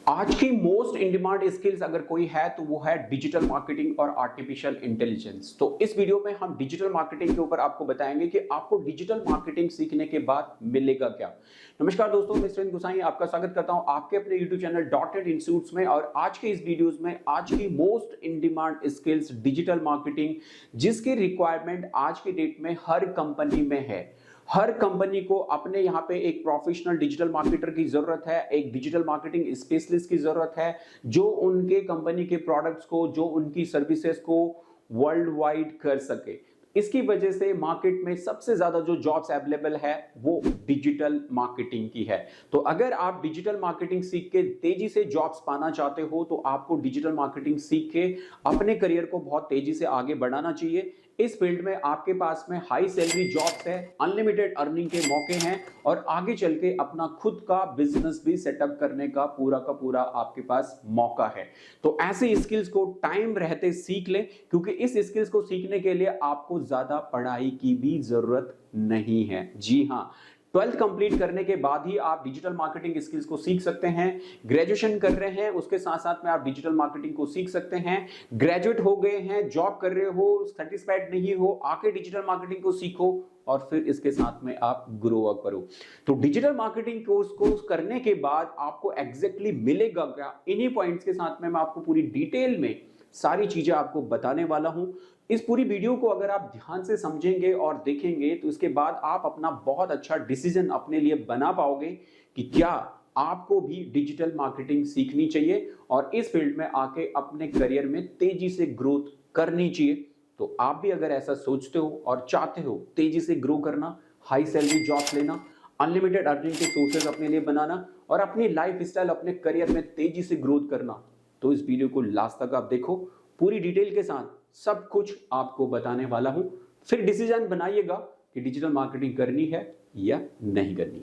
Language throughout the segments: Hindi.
आज की मोस्ट इन डिमांड स्किल्स अगर कोई है तो वो है डिजिटल मार्केटिंग और आर्टिफिशियल इंटेलिजेंस। तो इस वीडियो में हम डिजिटल मार्केटिंग के ऊपर आपको बताएंगे कि आपको डिजिटल मार्केटिंग सीखने के बाद मिलेगा क्या। नमस्कार दोस्तों, मैं सुरेंद्र गुसाई आपका स्वागत करता हूं आपके अपने यूट्यूब चैनल डॉट इंस्टीट्यूट्स में। और आज के इस वीडियोस में आज की most in demand skills digital marketing, जिसकी रिक्वायरमेंट आज के डेट में हर कंपनी में है। हर कंपनी को अपने यहाँ पे एक प्रोफेशनल डिजिटल मार्केटर की जरूरत है, एक डिजिटल मार्केटिंग स्पेशलिस्ट की जरूरत है जो उनके कंपनी के प्रोडक्ट्स को, जो उनकी सर्विसेज को वर्ल्ड वाइड कर सके। इसकी वजह से मार्केट में सबसे ज्यादा जो जॉब्स अवेलेबल है वो डिजिटल मार्केटिंग की है। तो अगर आप डिजिटल मार्केटिंग सीख के तेजी से जॉब्स पाना चाहते हो तो आपको डिजिटल मार्केटिंग सीख के अपने करियर को बहुत तेजी से आगे बढ़ाना चाहिए। इस फील्ड में आपके पास में हाई सैलरी जॉब्स है, अनलिमिटेड अर्निंग के मौके हैं और आगे चल के अपना खुद का बिजनेस भी सेटअप करने का पूरा आपके पास मौका है। तो ऐसे स्किल्स को टाइम रहते सीख लें, क्योंकि इस स्किल्स को सीखने के लिए आपको ज्यादा पढ़ाई की भी जरूरत नहीं है। जी हाँ, 12th कंप्लीट करने के बाद ही आप डिजिटल मार्केटिंग स्किल्स को सीख सकते हैं। ग्रेजुएशन कर रहे हैं उसके साथ साथ में आप डिजिटल मार्केटिंग को सीख सकते हैं। ग्रेजुएट हो गए हैं, जॉब कर रहे हो, सेटिस्फाइड नहीं हो, आके डिजिटल मार्केटिंग को सीखो और फिर इसके साथ में आप ग्रो अप करो। तो डिजिटल मार्केटिंग कोर्स करने के बाद आपको एग्जैक्टली मिलेगा क्या, इन्हीं पॉइंट्स के साथ में मैं आपको पूरी डिटेल में सारी चीजें आपको बताने वाला हूं। इस पूरी वीडियो को अगर आप ध्यान से समझेंगे और देखेंगे तो इसके बाद आप अपना बहुत अच्छा डिसीजन अपने लिए बना पाओगे कि क्या आपको भी डिजिटल मार्केटिंग सीखनी चाहिए और इस फील्ड में आके अपने करियर में तेजी से ग्रोथ करनी चाहिए। तो आप भी अगर ऐसा सोचते हो और चाहते हो तेजी से ग्रो करना, हाई सैलरी जॉब लेना, अनलिमिटेड अर्निंग के सोर्सेज अपने लिए बनाना और अपनी लाइफ स्टाइल, अपने करियर में तेजी से ग्रोथ करना, तो इस वीडियो को लास्ट तक आप देखो। पूरी डिटेल के साथ सब कुछ आपको बताने वाला हूं, फिर डिसीजन बनाइएगा कि डिजिटल मार्केटिंग करनी है या नहीं करनी।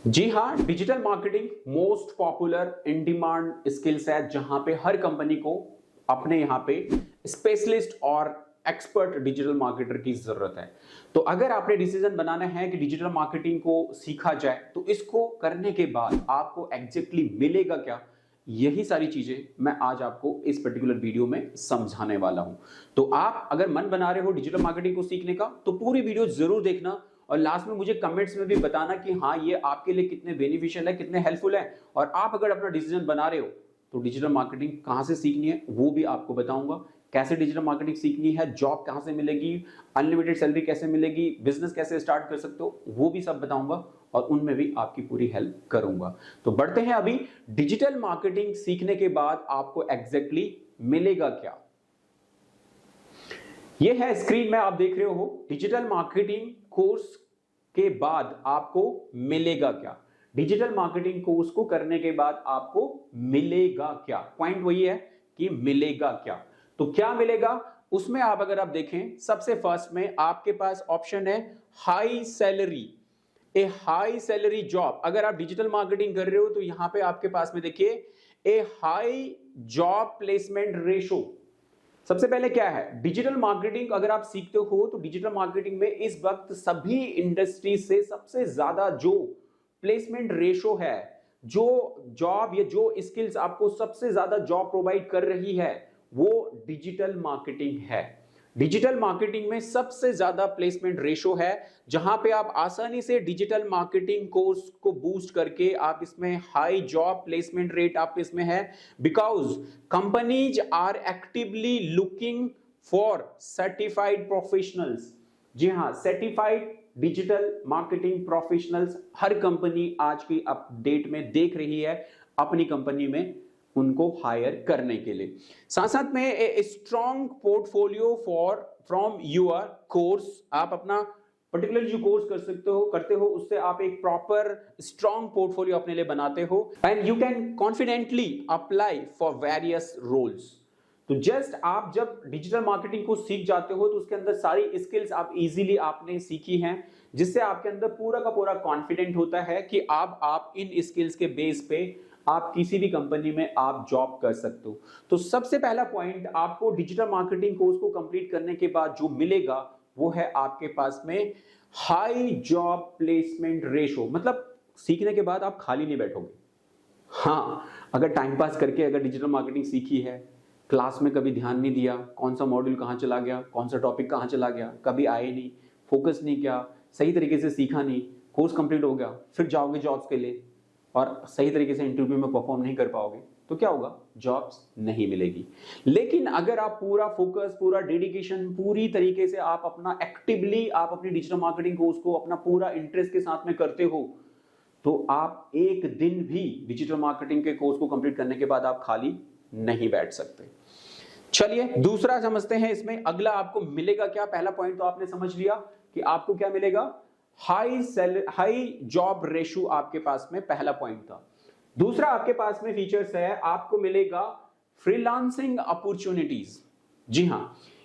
जी हां, digital marketing most popular in demand skills है, जहां पे हर कंपनी को अपने यहां पे स्पेशलिस्ट और एक्सपर्ट डिजिटल मार्केटर की जरूरत है। तो अगर आपने डिसीजन बनाना है कि डिजिटल मार्केटिंग को सीखा जाए तो इसको करने के बाद आपको एग्जैक्टली मिलेगा क्या, यही सारी चीजें मैं आज आपको इस पर्टिकुलर वीडियो में समझाने वाला हूं। तो आप अगर मन बना रहे हो डिजिटल मार्केटिंग को सीखने का तो पूरी वीडियो जरूर देखना और लास्ट में मुझे कमेंट्स में भी बताना कि हाँ, ये आपके लिए कितने बेनिफिशियल है, कितने हेल्पफुल है। और आप अगर अपना डिसीजन बना रहे हो तो डिजिटल मार्केटिंग कहां से सीखनी है वो भी आपको बताऊंगा। कैसे डिजिटल मार्केटिंग सीखनी है, जॉब कहां से मिलेगी, अनलिमिटेड सैलरी कैसे मिलेगी, बिजनेस कैसे स्टार्ट कर सकते हो, वो भी सब बताऊंगा और उनमें भी आपकी पूरी हेल्प करूंगा। तो बढ़ते हैं अभी डिजिटल मार्केटिंग सीखने के बाद आपको एग्जैक्टली मिलेगा क्या। ये है स्क्रीन में आप देख रहे हो, डिजिटल मार्केटिंग कोर्स के बाद आपको मिलेगा क्या। डिजिटल मार्केटिंग कोर्स को करने के बाद आपको मिलेगा क्या, पॉइंट वही है कि मिलेगा क्या। तो क्या मिलेगा उसमें आप अगर आप देखें, सबसे फर्स्ट में आपके पास ऑप्शन है हाई सैलरी, ए हाई सैलरी जॉब। अगर आप डिजिटल मार्केटिंग कर रहे हो तो यहां पे आपके पास में देखिए ए हाई जॉब प्लेसमेंट रेशो। सबसे पहले क्या है, डिजिटल मार्केटिंग अगर आप सीखते हो तो डिजिटल मार्केटिंग में इस वक्त सभी इंडस्ट्री से सबसे ज्यादा जो प्लेसमेंट रेशो है, जो जॉब या जो स्किल्स आपको सबसे ज्यादा जॉब प्रोवाइड कर रही है, वो डिजिटल मार्केटिंग है। डिजिटल मार्केटिंग में सबसे ज्यादा प्लेसमेंट रेशो है, जहां पे आप आसानी से डिजिटल मार्केटिंग कोर्स को बूस्ट करके आप इसमें हाई जॉब प्लेसमेंट रेट आप इसमें है, because companies are actively looking for certified professionals. जी हां, सर्टिफाइड डिजिटल मार्केटिंग प्रोफेशनल्स हर कंपनी आज की अपडेट में देख रही है अपनी कंपनी में उनको हायर करने के लिए। साथ साथ में a strong portfolio for from your course, आप अपना पर्टिकुलर जो कोर्स करते हो उससे आप एक प्रॉपर स्ट्रॉन्ग पोर्टफोलियो अपने लिए बनाते हो and you can confidently apply for various roles. तो जस्ट आप जब डिजिटल मार्केटिंग को सीख जाते हो तो उसके अंदर सारी स्किल्स आप इजीली आपने सीखी हैं, जिससे आपके अंदर पूरा का पूरा कॉन्फिडेंट होता है कि आप इन स्किल्स के बेस पे आप किसी भी कंपनी में आप जॉब कर सकते हो। तो सबसे पहला पॉइंट आपको डिजिटल मार्केटिंग कोर्स को कंप्लीट करने के बाद जो मिलेगा वो है आपके पास में हाई जॉब प्लेसमेंट रेशो, मतलब सीखने के बाद आप खाली नहीं बैठोगे। हाँ, अगर टाइम पास करके अगर डिजिटल मार्केटिंग सीखी है, क्लास में कभी ध्यान नहीं दिया, कौन सा मॉड्यूल कहाँ चला गया, कौन सा टॉपिक कहाँ चला गया, कभी आए नहीं, फोकस नहीं किया, सही तरीके से सीखा नहीं, कोर्स कंप्लीट हो गया, फिर जाओगे जॉब्स के लिए और सही तरीके से इंटरव्यू में परफॉर्म नहीं कर पाओगे, तो क्या होगा, जॉब्स नहीं मिलेगी। लेकिन अगर आप पूरा फोकस, पूरा डेडिकेशन, पूरी तरीके से आप अपना एक्टिवली आप अपनी डिजिटल मार्केटिंग कोर्स को अपना पूरा इंटरेस्ट के साथ में करते हो, तो आप एक दिन भी डिजिटल मार्केटिंग के कोर्स को कंप्लीट करने के बाद आप खाली नहीं बैठ सकते। चलिए दूसरा समझते हैं, इसमें अगला आपको मिलेगा क्या। पहला पॉइंट तो आपने समझ लिया कि आपको क्या मिलेगा, हाई जॉब रेशो आपके पास में पहला पॉइंट था। दूसरा आपके पास में फीचर्स है, आपको मिलेगा फ्रीलांसिंग अपॉर्चुनिटीज। जी हां,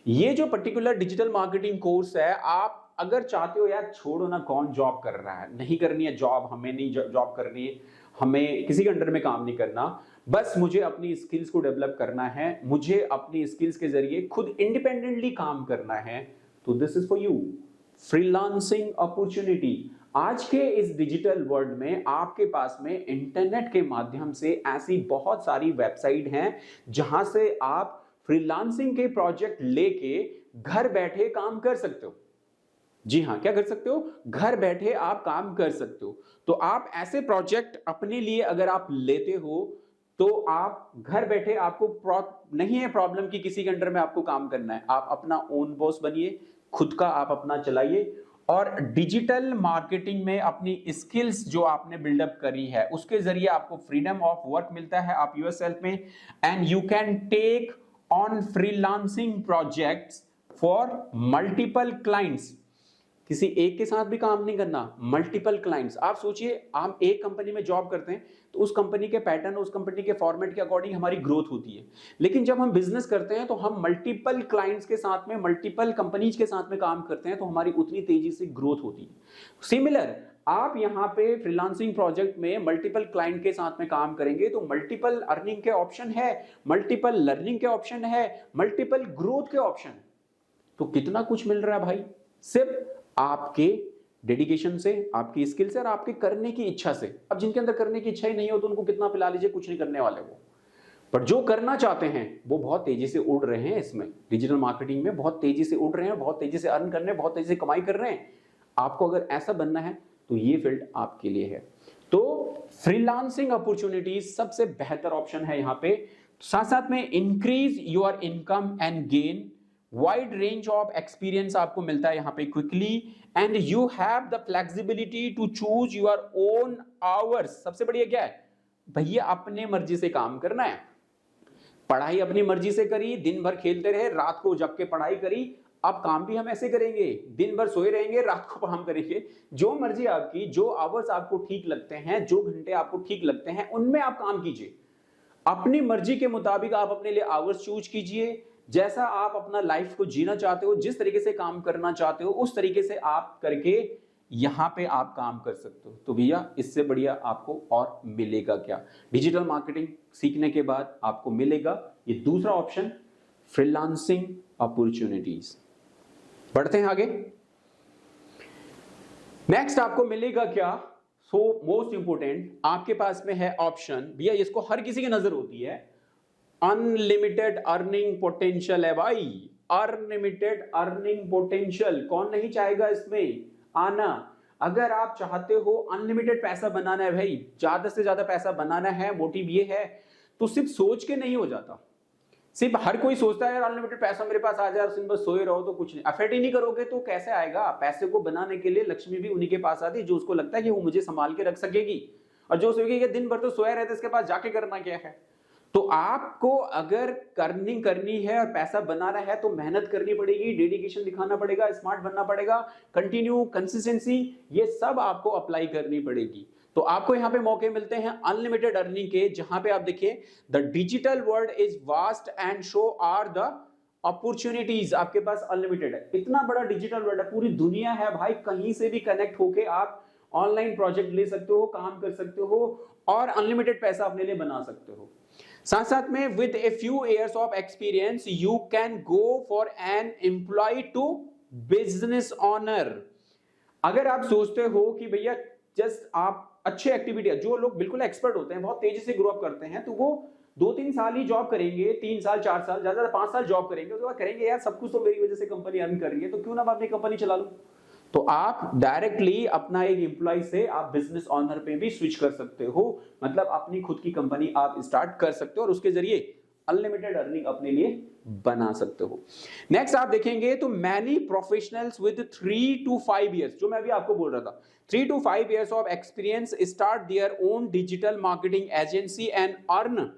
ये जो पर्टिकुलर डिजिटल मार्केटिंग कोर्स है, आप अगर चाहते हो यार छोड़ो ना, कौन जॉब कर रहा है, नहीं करनी है जॉब, हमें नहीं जॉब करनी है, हमें किसी के अंडर में काम नहीं करना, बस मुझे अपनी स्किल्स को डेवलप करना है, मुझे अपनी स्किल्स के जरिए खुद इंडिपेंडेंटली काम करना है, तो this is for you, freelancing opportunity. आज के इस डिजिटल वर्ल्ड में आपके पास में इंटरनेट के माध्यम से ऐसी बहुत सारी वेबसाइट हैं जहां से आप फ्रीलांसिंग के प्रोजेक्ट लेके घर बैठे काम कर सकते हो। जी हां, क्या कर सकते हो, घर बैठे आप काम कर सकते हो। तो आप ऐसे प्रोजेक्ट अपने लिए अगर आप लेते हो तो आप घर बैठे, आपको नहीं है प्रॉब्लम कि किसी के अंडर में आपको काम करना है, आप अपना ओन बॉस बनिए, खुद का आप अपना चलाइए और डिजिटल मार्केटिंग में अपनी स्किल्स जो आपने बिल्डअप करी है उसके जरिए आपको फ्रीडम ऑफ वर्क मिलता है, आप यूरसेल्फ में, and you can take on freelancing projects for multiple clients. किसी एक के साथ भी काम नहीं करना, मल्टीपल क्लाइंट्स। आप सोचिए, हम एक कंपनी में जॉब करते हैं तो उस कंपनी के पैटर्न, उस कंपनी के फॉर्मेट के अकॉर्डिंग हमारी ग्रोथ होती है, लेकिन जब हम बिजनेस करते हैं तो हम मल्टीपल क्लाइंट्स के साथ में, मल्टीपल कंपनीज के साथ में काम करते हैं, तो हमारी उतनी तेजी से ग्रोथ होती है। सिमिलर आप यहां पे फ्रीलांसिंग प्रोजेक्ट में मल्टीपल क्लाइंट के साथ में काम करेंगे तो मल्टीपल अर्निंग के ऑप्शन है, मल्टीपल लर्निंग के ऑप्शन है, मल्टीपल ग्रोथ के ऑप्शन। तो कितना कुछ मिल रहा है भाई, सिर्फ आपके डेडिकेशन से, आपकी स्किल से और आपके करने की इच्छा से। अब जिनके अंदर करने की इच्छा ही नहीं हो तो उनको कितना पिला लीजिए, कुछ नहीं करने वाले वो। पर जो करना चाहते हैं वो बहुत तेजी से उड़ रहे हैं, इसमें डिजिटल मार्केटिंग में बहुत तेजी से उड़ रहे हैं, बहुत तेजी से अर्न कर रहे हैं, बहुत तेजी से कमाई कर रहे हैं। आपको अगर ऐसा बनना है तो ये फील्ड आपके लिए है। तो फ्रीलांसिंग अपॉर्चुनिटीज सबसे बेहतर ऑप्शन है यहाँ पे। साथ साथ में increase your income and gain wide range of experience आपको मिलता है यहाँ पे quickly, and you have the flexibility to choose your own hours. सबसे बढ़िया क्या है भैया, अपने मर्जी से काम करना है, पढ़ाई अपनी मर्जी से करी, दिन भर खेलते रहे, रात को जग के पढ़ाई करी। अब काम भी हम ऐसे करेंगे, दिन भर सोए रहेंगे, रात को काम करेंगे, जो मर्जी आपकी, जो आवर्स आपको ठीक लगते हैं, जो घंटे आपको ठीक लगते हैं, उनमें आप काम कीजिए। अपनी मर्जी के मुताबिक आप अपने लिए आवर्स चूज कीजिए, जैसा आप अपना लाइफ को जीना चाहते हो, जिस तरीके से काम करना चाहते हो, उस तरीके से आप करके यहां पे आप काम कर सकते हो। तो भैया इससे बढ़िया आपको और मिलेगा क्या, डिजिटल मार्केटिंग सीखने के बाद आपको मिलेगा ये दूसरा ऑप्शन, फ्रीलांसिंग अपॉर्चुनिटीज। बढ़ते हैं आगे। नेक्स्ट आपको मिलेगा क्या, सो मोस्ट इंपोर्टेंट आपके पास में है ऑप्शन, भैया इसको हर किसी की नजर होती है, अनलिमिटेड अर्निंग पोटेंशियल है भाई, अनलिमिटेड अर्निंग पोटेंशियल। कौन नहीं चाहेगा इसमें आना। अगर आप चाहते हो अनलिमिटेड पैसा बनाना है भाई, ज्यादा से ज्यादा पैसा बनाना है, मोटिव ये है, तो सिर्फ सोच के नहीं हो जाता। सिर्फ हर कोई सोचता है यार अनलिमिटेड पैसा मेरे पास आ जाए और बस सोए रहो तो कुछ नहीं, एफर्ट ही नहीं करोगे तो कैसे आएगा। पैसे को बनाने के लिए लक्ष्मी भी उन्हीं के पास आती है जो उसको लगता है कि वो मुझे संभाल के रख सकेगी, और जो सोचेगी दिन भर तो सोया रहता है, इसके पास जाके करना क्या है। तो आपको अगर अर्निंग करनी है और पैसा बनाना है तो मेहनत करनी पड़ेगी, डेडिकेशन दिखाना पड़ेगा, स्मार्ट बनना पड़ेगा, कंटिन्यू, कंसिस्टेंसी, ये सब आपको अप्लाई करनी पड़ेगी। तो आपको यहां पे मौके मिलते हैं अनलिमिटेड अर्निंग के, जहां पे आप देखिए the digital world is vast and so are the opportunities. आपके पास अनलिमिटेड है, इतना बड़ा डिजिटल वर्ल्ड है, पूरी दुनिया है भाई, कहीं से भी कनेक्ट होके आप ऑनलाइन प्रोजेक्ट ले सकते हो, काम कर सकते हो, और अनलिमिटेड पैसा अपने लिए बना सकते हो। साथ साथ में with a few years of experience you can go for an employ to business owner. अगर आप सोचते हो कि भैया जस्ट आप अच्छे एक्टिविटी, जो लोग बिल्कुल एक्सपर्ट होते हैं, बहुत तेजी से ग्रो अप करते हैं, तो वो 2-3 साल ही जॉब करेंगे, 3 साल 4 साल, ज्यादा 5 साल जॉब करेंगे, उसके बाद करेंगे यार सब कुछ तो मेरी वजह से कंपनी अर्न कर रही है, तो क्यों ना मैं अपनी कंपनी चला लूं। तो आप डायरेक्टली अपना एक एम्प्लॉय से आप बिजनेस ऑनर पे भी स्विच कर सकते हो, मतलब अपनी खुद की कंपनी आप स्टार्ट कर सकते हो और उसके जरिए अनलिमिटेड अर्निंग अपने लिए बना सकते हो। नेक्स्ट आप देखेंगे तो many professionals with 3 to 5 years, जो मैं अभी आपको बोल रहा था, 3 to 5 years of experience start their own digital marketing agency and earn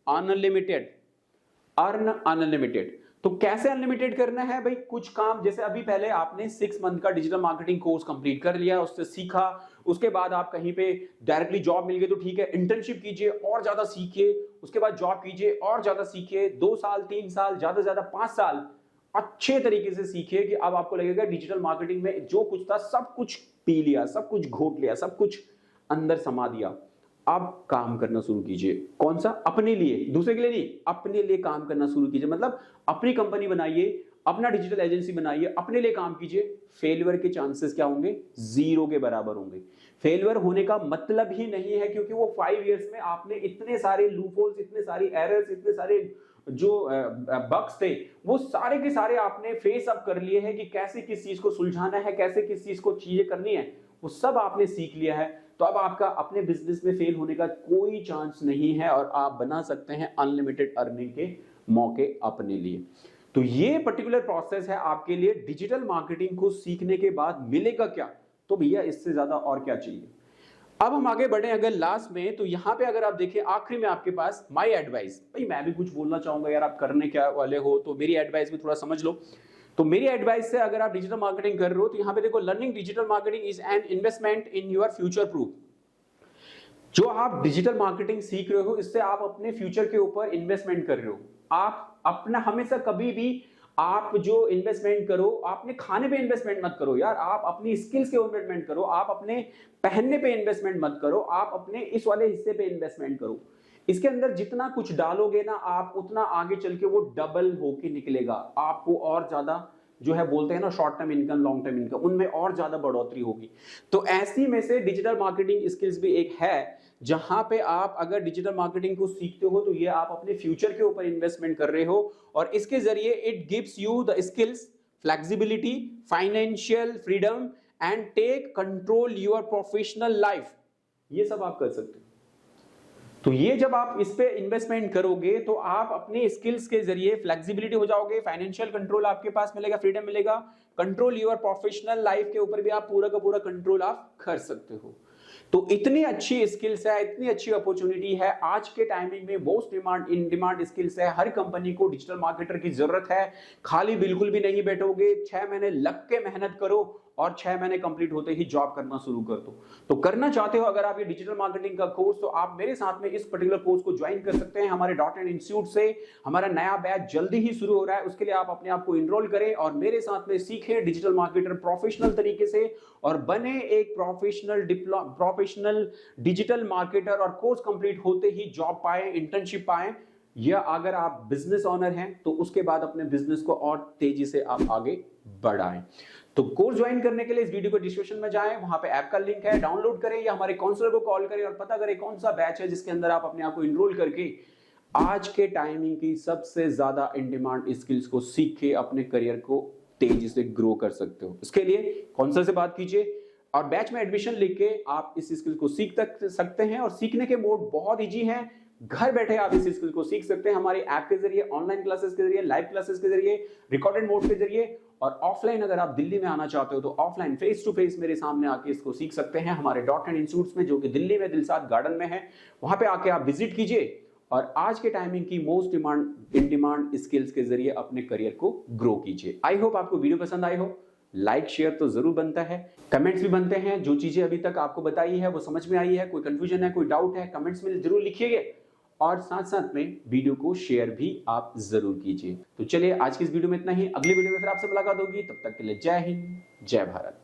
unlimited. तो कैसे अनलिमिटेड करना है भाई? कुछ काम, जैसे अभी पहले आपने 6 मंथ का डिजिटल मार्केटिंग कोर्स कंप्लीट कर लिया, उससे सीखा, उसके बाद आप कहीं पे डायरेक्टली जॉब मिल गई तो ठीक है, इंटर्नशिप कीजिए और ज्यादा सीखिए, उसके बाद जॉब कीजिए और ज्यादा सीखिए, 2 साल 3 साल ज्यादा से ज्यादा 5 साल अच्छे तरीके से सीखिए कि अब आपको लगेगा डिजिटल मार्केटिंग में जो कुछ था सब कुछ पी लिया, सब कुछ घोट लिया, सब कुछ अंदर समा दिया। अब काम करना शुरू कीजिए। कौन सा? अपने लिए, दूसरे के लिए नहीं, अपने लिए काम करना शुरू कीजिए। मतलब अपनी कंपनी बनाइए, अपना डिजिटल एजेंसी बनाइए, अपने लिए काम कीजिए। फेलियर के चांसेस क्या होंगे? 0 के बराबर होंगे। फेलियर होने का मतलब ही नहीं है, क्योंकि वो 5 इयर्स में आपने इतने सारे लूपहोल्स, इतने सारी एरर्स, इतने सारे जो बग्स थे, वो सारे के सारे आपने फेस अप कर लिए हैं कि कैसे किस चीज को सुलझाना है, कैसे किस चीज को चीजें करनी है, वो सब आपने सीख लिया है। तो अब आपका अपने बिजनेस में फेल होने का कोई चांस नहीं है और आप बना सकते हैं अनलिमिटेड अर्निंग के मौके अपने लिए। तो ये पर्टिकुलर प्रोसेस है आपके लिए। डिजिटल मार्केटिंग को सीखने के बाद मिलेगा क्या? तो भैया इससे ज्यादा और क्या चाहिए। अब हम आगे बढ़े अगर लास्ट में, तो यहां पे अगर आप देखें आखिरी में आपके पास माय एडवाइस। भाई मैं भी कुछ बोलना चाहूंगा यार, आप करने क्या वाले हो, तो मेरी एडवाइस भी थोड़ा समझ लो। तो मेरी एडवाइस से अगर आप डिजिटल मार्केटिंग कर रहे हो तो यहां पे देखो, learning digital marketing is an investment in your future proof. जो आप डिजिटल मार्केटिंग सीख रहे हो, इससे आप अपने फ्यूचर के ऊपर इन्वेस्टमेंट कर रहे हो। आप अपना हमेशा कभी भी आप जो इन्वेस्टमेंट करो, आपने खाने पे इन्वेस्टमेंट मत करो यार, आप अपनी स्किल्स के इन्वेस्टमेंट करो, आप अपने पहनने पे इन्वेस्टमेंट मत करो, आप अपने इस वाले हिस्से पे इन्वेस्टमेंट करो। इसके अंदर जितना कुछ डालोगे ना आप, उतना आगे चल के वो डबल होके निकलेगा। आपको और ज्यादा जो है बोलते हैं ना short term income, long term income, उनमें और ज्यादा बढ़ोतरी होगी। तो ऐसी में से डिजिटल मार्केटिंग स्किल्स भी एक है, जहां पे आप अगर डिजिटल मार्केटिंग को सीखते हो तो ये आप अपने फ्यूचर के ऊपर इन्वेस्टमेंट कर रहे हो, और इसके जरिए it gives you the skills, flexibility, financial freedom and take control your professional life. ये सब आप कर सकते हो। तो ये जब आप इस पे इन्वेस्टमेंट करोगे तो आप अपने स्किल्स के जरिए फ्लेक्सिबिलिटी हो जाओगे, फाइनेंशियल कंट्रोल आपके पास मिलेगा, फ्रीडम मिलेगा, कंट्रोल योर प्रोफेशनल लाइफ के ऊपर भी आप पूरा का पूरा कंट्रोल आप कर सकते हो। तो इतनी अच्छी स्किल्स है, इतनी अच्छी अपॉर्चुनिटी है, आज के टाइमिंग में most demand in demand skills है। हर कंपनी को डिजिटल मार्केटर की जरूरत है। खाली बिल्कुल भी नहीं बैठोगे, 6 महीने लग के मेहनत करो और 6 महीने कंप्लीट होते ही जॉब करना शुरू कर दो। तो करना चाहते हो अगर आप ये डिजिटल मार्केटिंग का कोर्स, तो आप मेरे साथ में इस पर्टिकुलर कोर्स को ज्वाइन कर सकते हैं हमारे .in इंस्टीट्यूट से। हमारा नया बैच जल्दी ही शुरू हो रहा है, उसके लिए आप अपने आप को इनरोल करें और मेरे साथ में सीखें डिजिटल मार्केटर प्रोफेशनल तरीके से, और बने एक प्रोफेशनल डिजिटल मार्केटर, और कोर्स कंप्लीट होते ही जॉब पाए, इंटर्नशिप पाए, या अगर आप बिजनेस ऑनर हैं तो उसके बाद अपने बिजनेस को और तेजी से आप आगे बढ़ाएं। तो कोर्स ज्वाइन करने के लिए इस वीडियो को डिस्क्रिप्शन में जाएं, वहां पे ऐप का लिंक है, डाउनलोड करें या हमारे काउंसलर को कॉल करें और पता करें कौन सा बैच है जिसके अंदर आप अपने आप को इनरोल करके आज के टाइमिंग की सबसे ज्यादा इन डिमांड स्किल्स को सीख के अपने करियर को तेजी से ग्रो कर सकते हो। इसके लिए काउंसलर से बात कीजिए और बैच में एडमिशन लेके आप इस स्किल को सीख सकते हैं। और सीखने के मोड बहुत इजी हैं, घर बैठे आप इस स्किल को सीख सकते हैं हमारे ऐप के जरिए, ऑनलाइन क्लासेस के जरिए, लाइव क्लासेस के जरिए, रिकॉर्डेड मोड के जरिए। और ऑफलाइन अगर आप दिल्ली में आना चाहते हो तो ऑफलाइन फेस टू फेस मेरे सामने आके इसको सीख सकते हैं हमारे .in इंस्टीट्यूट्स में, जो कि दिल्ली में दिलसाद गार्डन में है। वहां पे आके आप विजिट कीजिए और आज के टाइमिंग की मोस्ट इन डिमांड स्किल्स के जरिए अपने करियर को ग्रो कीजिए। आई होप आपको वीडियो पसंद आई हो। लाइक शेयर तो जरूर बनता है, कमेंट्स भी बनते हैं। जो चीजें अभी तक आपको बताई है वो समझ में आई है, कोई कंफ्यूजन है, कोई डाउट है, कमेंट्स में जरूर लिखिएगा और साथ साथ में वीडियो को शेयर भी आप जरूर कीजिए। तो चलिए आज की इस वीडियो में इतना ही, अगली वीडियो में फिर आपसे मुलाकात होगी। तब तक के लिए जय हिंद, जय भारत।